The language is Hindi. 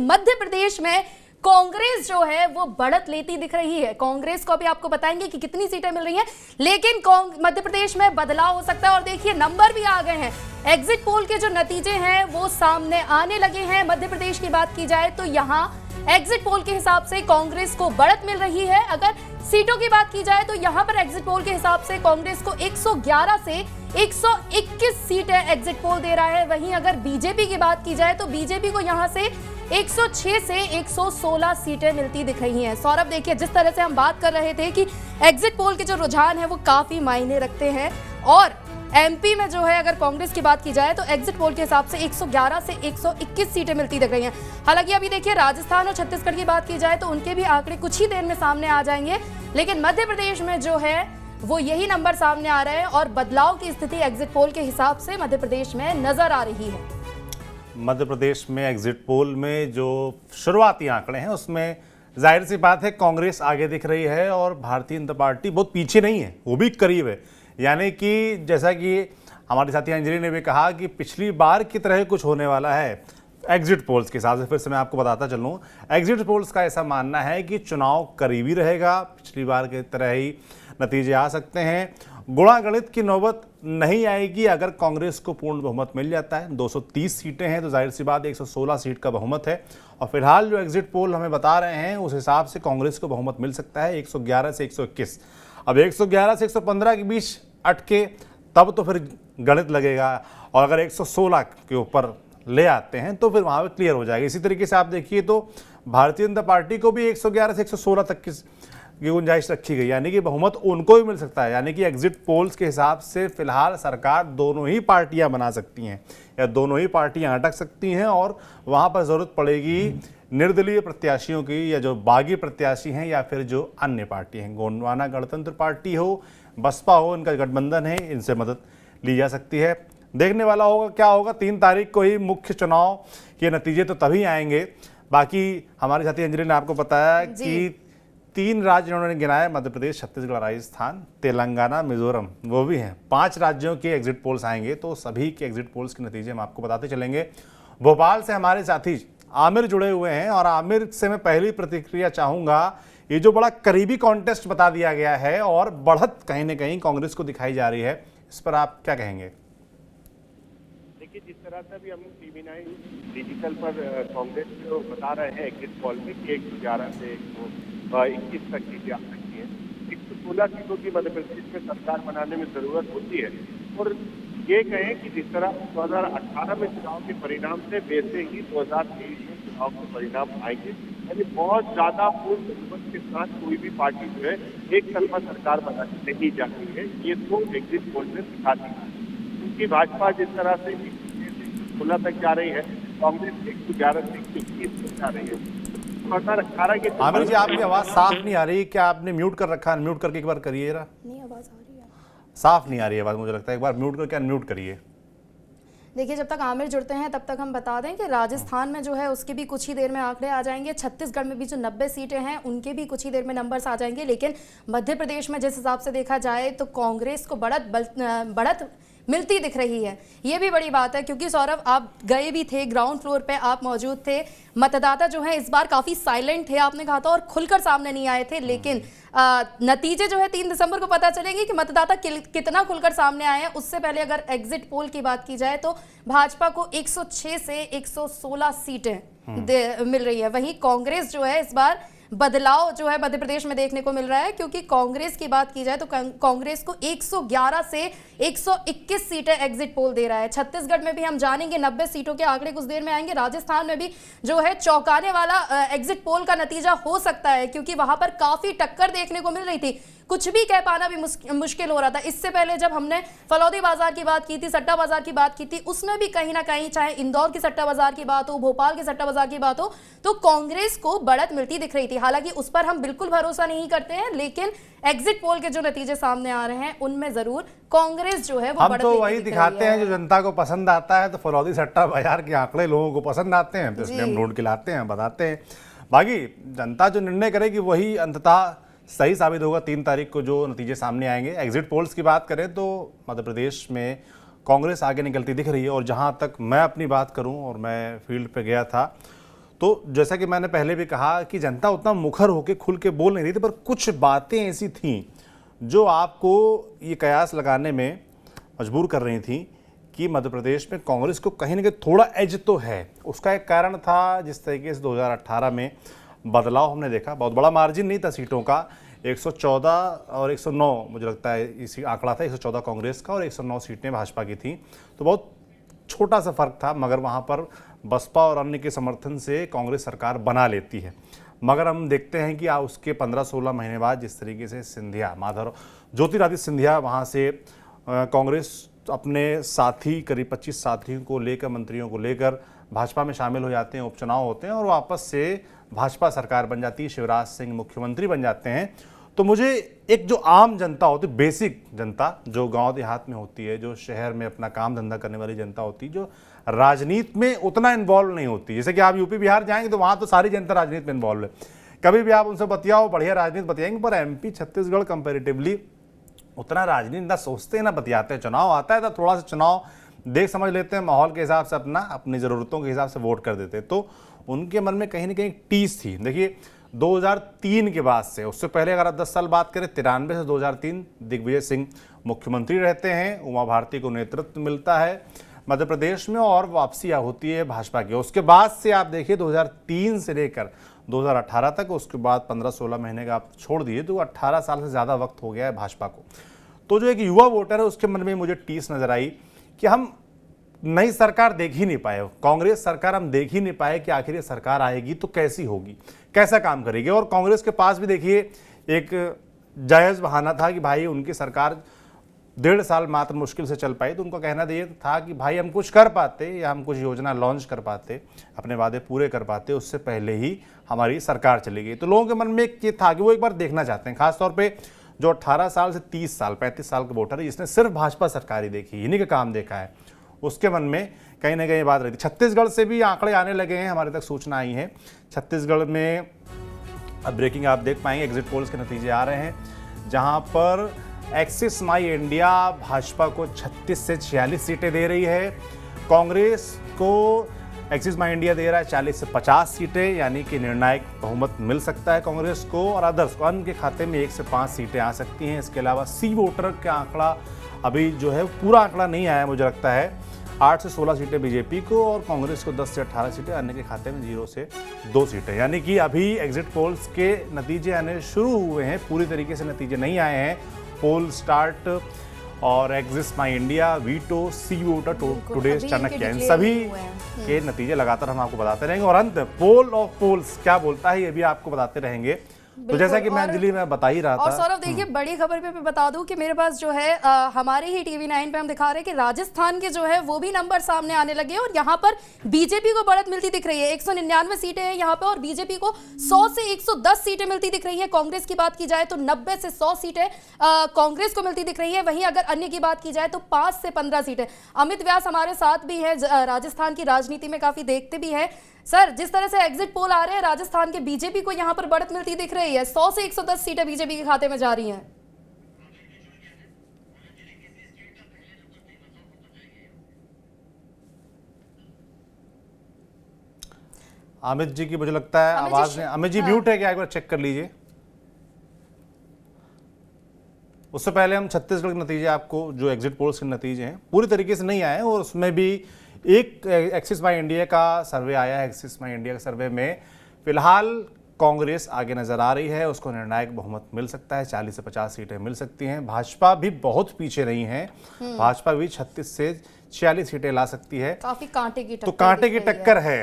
मध्य प्रदेश में कांग्रेस जो है वो बढ़त लेती दिख रही है। कांग्रेस को अभी आपको बताएंगे कि कितनी सीटें मिल रही हैं, लेकिन मध्य प्रदेश में बदलाव हो सकता है। और देखिए नंबर भी आ गए हैं, एग्जिट पोल के जो नतीजे हैं वो सामने आने लगे हैं। मध्य प्रदेश की बात की जाए तो यहाँ एग्जिट पोल के हिसाब से कांग्रेस को बढ़त मिल रही है। अगर सीटों की बात की जाए तो यहाँ पर एग्जिट पोल के हिसाब से कांग्रेस को 111 से 121 सीटें एग्जिट पोल दे रहा है। वहीं अगर बीजेपी की बात की जाए तो बीजेपी को यहाँ से 106 से 116 सीटें मिलती दिख रही हैं। सौरभ देखिए, जिस तरह से हम बात कर रहे थे कि एग्जिट पोल के जो रुझान है वो काफी मायने रखते हैं, और एमपी में जो है अगर कांग्रेस की बात की जाए तो एग्जिट पोल के हिसाब से 111 से 121 सीटें मिलती दिख रही हैं। हालांकि अभी देखिए राजस्थान और छत्तीसगढ़ की बात की जाए तो उनके भी आंकड़े कुछ ही देर में सामने आ जाएंगे, लेकिन मध्य प्रदेश में जो है वो यही नंबर सामने आ रहे हैं और बदलाव की स्थिति एग्जिट पोल के हिसाब से मध्य प्रदेश में नजर आ रही है। मध्य प्रदेश में एग्जिट पोल में जो शुरुआती आंकड़े हैं उसमें जाहिर सी बात है कांग्रेस आगे दिख रही है और भारतीय जनता पार्टी बहुत पीछे नहीं है, वो भी करीब है। यानी कि जैसा कि हमारे साथी अंजलि ने भी कहा कि पिछली बार की तरह कुछ होने वाला है एग्जिट पोल्स के हिसाब से। फिर से मैं आपको बताता चलूँ, एग्जिट पोल्स का ऐसा मानना है कि चुनाव करीबी रहेगा, पिछली बार की तरह ही नतीजे आ सकते हैं। गुणागणित की नौबत नहीं आएगी अगर कांग्रेस को पूर्ण बहुमत मिल जाता है। 230 सीटें हैं तो जाहिर सी बात 116 सीट का बहुमत है, और फिलहाल जो एग्जिट पोल हमें बता रहे हैं उस हिसाब से कांग्रेस को बहुमत मिल सकता है 111 से 121। अब 111 से 115 के बीच अटके तब तो फिर गणित लगेगा, और अगर 116 के ऊपर ले आते हैं तो फिर वहाँ पर क्लियर हो जाएगा। इसी तरीके से आप देखिए तो भारतीय जनता पार्टी को भी 111 से 116 तक की गुंजाइश रखी गई, यानी कि बहुमत उनको भी मिल सकता है। यानी कि एग्जिट पोल्स के हिसाब से फिलहाल सरकार दोनों ही पार्टियां बना सकती हैं या दोनों ही पार्टियां अटक सकती हैं, और वहां पर जरूरत पड़ेगी निर्दलीय प्रत्याशियों की, या जो बागी प्रत्याशी हैं या फिर जो अन्य पार्टी हैं, गोंडवाना गणतंत्र पार्टी हो, बसपा हो, इनका गठबंधन है, इनसे मदद ली जा सकती है। देखने वाला होगा क्या होगा। 3 तारीख को ही मुख्य चुनाव के नतीजे तो तभी आएंगे। बाकी हमारे साथी अंजलि ने आपको बताया कि 3 राज्य उन्होंने गिनाए, मध्य प्रदेश, छत्तीसगढ़, राजस्थान, तेलंगाना, मिजोरम, वो भी हैं। 5 राज्यों के एग्जिट पोल्स आएंगे, तो सभी के एग्जिट पोल्स के नतीजे हम आपको बताते चलेंगे। भोपाल से हमारे साथी आमिर जुड़े हुए हैं, और आमिर से मैं पहली प्रतिक्रिया चाहूंगा। ये जो बड़ा करीबी कॉन्टेस्ट बता दिया गया है और बढ़त कहीं ना कहीं कांग्रेस को दिखाई जा रही है, इस पर आप क्या कहेंगे? देखिए, जिस तरह से अभी हम TV9 डिजिटल पर कांग्रेस जो बता रहे हैं एग्जिट पोल में कि 111 से 121 तक सीटें आ सकती हैं। 116 सीटों की मध्य प्रदेश में सरकार बनाने में जरूरत होती है, और ये कहें कि जिस तरह 2018 में चुनाव के परिणाम से वैसे ही 2023 में चुनाव के परिणाम आएंगे। यानी बहुत ज्यादा पूर्ण बहुमत के साथ कोई भी पार्टी जो है एक तरफा सरकार बनाने नहीं जाती है, ये तो एग्जिट पोल में दिखाती है। क्योंकि भाजपा जिस तरह से 16 तक जा रही है, कांग्रेस 111 से 121 तक जा रही है। 2018 के आमिर जी, आपकी आवाज साफ नहीं आ रही, क्या आपने म्यूट कर रखा है? अनम्यूट करके एक बार करिए जरा। नहीं, आवाज आ रही है, साफ नहीं आ रही है आवाज, मुझे लगता है एक बार म्यूट करके अनम्यूट करिए। देखिए जब तक आमिर जुड़ते हैं तब तक हम बता दें कि राजस्थान में जो है उसके भी कुछ ही देर में आंकड़े आ जाएंगे। छत्तीसगढ़ में भी जो 90 सीटें हैं उनके भी कुछ ही देर में नंबर्स आ जाएंगे। लेकिन मध्य प्रदेश में जिस हिसाब से देखा जाए तो कांग्रेस को बढ़त मिलती दिख रही है। ये भी बड़ी बात है, क्योंकि सौरभ आप गए भी थे, ग्राउंड फ्लोर पे आप मौजूद थे। मतदाता जो है इस बार काफ़ी साइलेंट थे, आपने कहा था, और खुलकर सामने नहीं आए थे। लेकिन नतीजे जो है 3 दिसंबर को पता चलेंगे कि मतदाता कितना खुलकर सामने आए हैं। उससे पहले अगर एग्जिट पोल की बात की जाए तो भाजपा को 106 से 116 सीटें मिल रही है। वहीं कांग्रेस जो है इस बार बदलाव जो है मध्य प्रदेश में देखने को मिल रहा है, क्योंकि कांग्रेस की बात की जाए तो कांग्रेस को 111 से 121 सीटें एग्जिट पोल दे रहा है। छत्तीसगढ़ में भी हम जानेंगे, 90 सीटों के आंकड़े कुछ देर में आएंगे। राजस्थान में भी जो है चौंकाने वाला एग्जिट पोल का नतीजा हो सकता है, क्योंकि वहां पर काफी टक्कर देखने को मिल रही थी। कुछ भी कह पाना भी मुश्किल हो रहा था। इससे पहले जब हमने फलौदी बाजार की बात की थी, सट्टा बाजार की बात की थी, उसमें भी कहीं ना कहीं, चाहे इंदौर की सट्टा बाजार की बात हो, भोपाल के सट्टा बाजार की बात हो, तो कांग्रेस को बढ़त मिलती दिख रही थी। हालांकि उस पर हम बिल्कुल भरोसा नहीं करते हैं, लेकिन एग्जिट पोल के जो नतीजे सामने आ रहे हैं उनमें जरूर कांग्रेस जो है वो हम तो वही दिखाते हैं जो जनता को पसंद आता है। तो फलौदी सट्टा बाजार के आंकड़े लोगों को पसंद आते हैं, तो इसलिए हम ढूंढ के लाते हैं, बताते हैं। बाकी जनता जो निर्णय करेगी वही अंततः सही साबित होगा। 3 तारीख को जो नतीजे सामने आएंगे। एग्जिट पोल्स की बात करें तो मध्य प्रदेश में कांग्रेस आगे निकलती दिख रही है, और जहां तक मैं अपनी बात करूं, और मैं फील्ड पे गया था, तो जैसा कि मैंने पहले भी कहा कि जनता उतना मुखर होकर खुल के बोल नहीं रही थी, पर कुछ बातें ऐसी थीं जो आपको ये कयास लगाने में मजबूर कर रही थी कि मध्य प्रदेश में कांग्रेस को कहीं ना कहीं थोड़ा एज तो है। उसका एक कारण था जिस तरीके से 2018 में बदलाव हमने देखा, बहुत बड़ा मार्जिन नहीं था सीटों का, 114 और 109 मुझे लगता है इसी आंकड़ा था, 114 कांग्रेस का और 109 सीटें भाजपा की थी, तो बहुत छोटा सा फर्क था। मगर वहाँ पर बसपा और अन्य के समर्थन से कांग्रेस सरकार बना लेती है। मगर हम देखते हैं कि उसके 15-16 महीने बाद जिस तरीके से सिंधिया, माधव ज्योतिरादित्य सिंधिया वहाँ से कांग्रेस अपने साथी करीब 25 साथियों को लेकर, मंत्रियों को लेकर भाजपा में शामिल हो जाते हैं, उपचुनाव होते हैं और वापस से भाजपा सरकार बन जाती है, शिवराज सिंह मुख्यमंत्री बन जाते हैं। तो मुझे एक जो आम जनता होती है, बेसिक जनता जो गांव देहात में होती है, जो शहर में अपना काम धंधा करने वाली जनता होती है, जो राजनीति में उतना इन्वॉल्व नहीं होती, जैसे कि आप यूपी बिहार जाएंगे तो वहाँ तो सारी जनता राजनीति में इन्वॉल्व है, कभी भी आप उनसे बतियाओ बढ़िया राजनीति बतियाएंगे, पर एमपी छत्तीसगढ़ कंपेरेटिवली उतना राजनीति ना सोचते हैं ना बतियाते हैं। चुनाव आता है तो थोड़ा सा चुनाव देख समझ लेते हैं, माहौल के हिसाब से अपनी ज़रूरतों के हिसाब से वोट कर देते हैं। तो उनके मन में कहीं ना कहीं टीस थी। देखिए 2003 के बाद से, उससे पहले अगर आप 10 साल बात करें, 93 से 2003 दिग्विजय सिंह मुख्यमंत्री रहते हैं, उमा भारती को नेतृत्व मिलता है मध्य प्रदेश में और वापसी होती है भाजपा की। उसके बाद से आप देखिए 2003 से लेकर 2018 तक, उसके बाद 15-16 महीने का आप छोड़ दिए तो 18 साल से ज़्यादा वक्त हो गया है भाजपा को। तो जो एक युवा वोटर है उसके मन में मुझे टीस नजर आई कि हम नई सरकार देख ही नहीं पाए, कांग्रेस सरकार हम देख ही नहीं पाए कि आखिर ये सरकार आएगी तो कैसी होगी, कैसा काम करेगी। और कांग्रेस के पास भी देखिए एक जायज़ बहाना था कि भाई उनकी सरकार 1.5 साल मात्र मुश्किल से चल पाई, तो उनका कहना ये था कि भाई हम कुछ कर पाते या हम कुछ योजना लॉन्च कर पाते, अपने वादे पूरे कर पाते, उससे पहले ही हमारी सरकार चली गई। तो लोगों के मन में ये था कि वो एक बार देखना चाहते हैं, खासतौर पर जो 18 साल से 30 साल 35 साल के वोटर है जिसने सिर्फ भाजपा सरकार ही देखी, इन्हीं का काम देखा है, उसके मन में कहीं ना कहीं बात रहती। छत्तीसगढ़ से भी आंकड़े आने लगे हैं, हमारे तक सूचना आई है। छत्तीसगढ़ में अब ब्रेकिंग आप देख पाएंगे, एग्जिट पोल्स के नतीजे आ रहे हैं, जहां पर एक्सिस माई इंडिया भाजपा को 36 से 46 सीटें दे रही है, कांग्रेस को एक्सिस माई इंडिया दे रहा है 40 से 50 सीटें, यानी कि निर्णायक बहुमत मिल सकता है कांग्रेस को, और अदर्स को अन्य के खाते में 1 से 5 सीटें आ सकती हैं। इसके अलावा सी वोटर का आंकड़ा अभी जो है पूरा आंकड़ा नहीं आया, मुझे लगता है 8 से 16 सीटें बीजेपी को और कांग्रेस को 10 से 18 सीटें, अन्य के खाते में 0 से 2 सीटें। यानी कि अभी एग्जिट पोल्स के नतीजे आने शुरू हुए हैं, पूरी तरीके से नतीजे नहीं आए हैं। पोल स्टार्ट और एक्सिस माई इंडिया, वीटो, सी वोटर, टुडेज, चाणक्य, इन सभी के नतीजे लगातार हम आपको बताते रहेंगे और अंत पोल ऑफ पोल्स क्या बोलता है ये भी आपको बताते रहेंगे। तो जैसा कि मैं अंजलि में बता ही रहा था, और सौरभ देखिए बड़ी खबर पे मैं बता दूं कि मेरे पास जो है हमारे ही TV9 पे हम दिखा रहे हैं कि राजस्थान के जो है वो भी नंबर सामने आने लगे और यहाँ पर बीजेपी को बढ़त मिलती दिख रही है। 199 सीटें हैं यहाँ पे और बीजेपी को 100 से 110 सीटें मिलती दिख रही है। कांग्रेस की बात की जाए तो 90 से 100 सीटें कांग्रेस को मिलती दिख रही है। वहीं अगर अन्य की बात की जाए तो 5 से 15 सीटें। अमित व्यास हमारे साथ भी है, राजस्थान की राजनीति में काफी देखते भी है। सर, जिस तरह से एग्जिट पोल आ रहे हैं, राजस्थान के बीजेपी को यहां पर बढ़त मिलती दिख रही है, 100 से 110 सीटें बीजेपी के खाते में जा रही हैं। अमित जी की मुझे लगता है आवाज में, अमित जी म्यूट है क्या, एक बार चेक कर लीजिए। उससे पहले हम छत्तीसगढ़ के नतीजे आपको, जो एग्जिट पोल्स के नतीजे हैं पूरी तरीके से नहीं आए और उसमें भी एक एक्सिस माई इंडिया का सर्वे आया है। एक्सिस माई इंडिया के सर्वे में फिलहाल कांग्रेस आगे नजर आ रही है, उसको निर्णायक बहुमत मिल सकता है, 40 से 50 सीटें मिल सकती हैं। भाजपा भी बहुत पीछे नहीं है, भाजपा भी 36 से 46 सीटें ला सकती है। काफी कांटे की टक्कर, तो कांटे की टक्कर है।